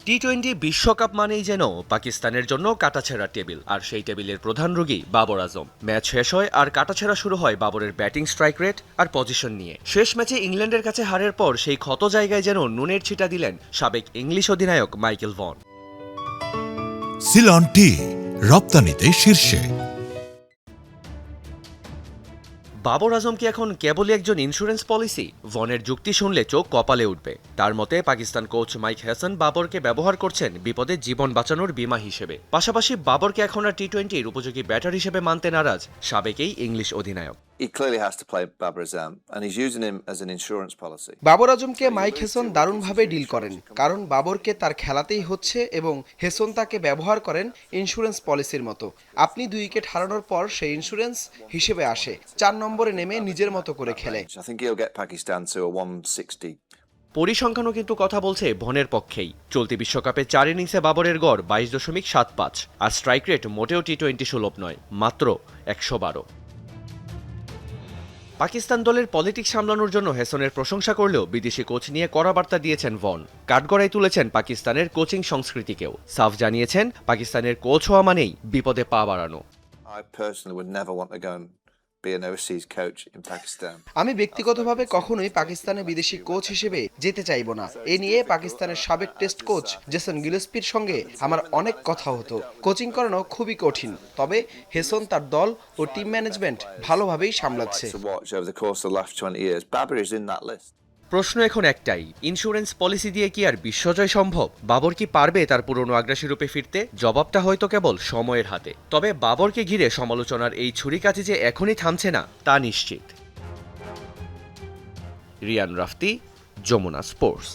টি-20 বিশ্বকাপ মানেই যেন পাকিস্তানের জন্য কাটাছেঁড়া টেবিল, আর সেই টেবিলের প্রধান রোগী বাবর আজম। ম্যাচ শেষ হয় আর কাটাছেঁড়া শুরু হয় বাবরের ব্যাটিং স্ট্রাইক রেট আর পজিশন নিয়ে। শেষ ম্যাচে ইংল্যান্ডের কাছে হারের পর সেই ক্ষত জায়গায় যেন নুনের ছিটা দিলেন সাবেক ইংলিশ অধিনায়ক মাইকেল ভন। সিলন টি রপ্তানিতে শীর্ষে। বাবর আজম কি এখন কেবলই একজন ইন্স্যুরেন্স পলিসি? ভনের যুক্তি শুনলে চোখ কপালে উঠবে। তার মতে পাকিস্তান কোচ মাইক হেসন বাবরকে ব্যবহার করছেন বিপদে জীবন বাঁচানোর বীমা হিসেবে। পাশাপাশি বাবরকে এখন আর টি-20-র উপযোগী ব্যাটার হিসেবে মানতে নারাজ সাবেক এই ইংলিশ অধিনায়ক। He clearly has to play Babar Azam, and he's using him as an insurance policy. Babar আজমকে মাইক হেসন দারুণভাবে ডিল করেন, কারণ বাবরকে তার খেলাতেই হচ্ছে এবং হেসন তাকে ব্যবহার করেন ইন্স্যুরেন্স পলিসির মতো। আপনি 2 উইকেট হারানোর পর সেই ইন্স্যুরেন্স হিসেবে আসে, 4 নম্বরে নেমে নিজের মতো করে খেলে। I think he'll get Pakistan to a 160. পরিসংখ্যানও কিন্তু কথা বলছে ভনের পক্ষেই। চলতি বিশ্বকাপে 4 ইনিংসে বাবরের গড় 22.75, আর স্ট্রাইক রেট মোটেও টি-20 সুলভ নয়, মাত্র 112। পাকিস্তান দলের পলিটিক্স সামলানোর জন্য হেসনের প্রশংসা করলেও বিদেশি কোচ নিয়ে কড়া বার্তা দিয়েছেন ভন। কাঠগড়ায় তুলেছেন পাকিস্তানের কোচিং সংস্কৃতিকেও। সাফ জানিয়েছেন পাকিস্তানের কোচ হওয়া মানেই বিপদে পা বাড়ানো। I personally would never want to go and be an overseas coach in Pakistan. আমি ব্যক্তিগতভাবে কখনোই পাকিস্তানে বিদেশি কোচ হিসেবে যেতে চাইব না। এ নিয়ে পাকিস্তানের সাবেক টেস্ট কোচ জেসন গিলস্পির সঙ্গে আমার অনেক কথা হতো। কোচিং করানো খুবই কঠিন, তবে হেসন তার দল ও টিম ম্যানেজমেন্ট ভালোভাবেই সামলাচ্ছে। To watch over the course of the last 20 years, Babar is in that list. প্রশ্ন এখন একটাই, ইন্স্যুরেন্স পলিসি দিয়ে কি আর বিশ্বজয় সম্ভব? বাবর কি পারবে তার পুরনো আগ্রাসী রূপে ফিরতে? জবাবটা হয়তো কেবল সময়ের হাতে। তবে বাবরকে ঘিরে সমালোচনার এই ছুরিকাছি যে এখনই থামছে না তা নিশ্চিত। রিয়ান রাফতি, যমুনা স্পোর্টস।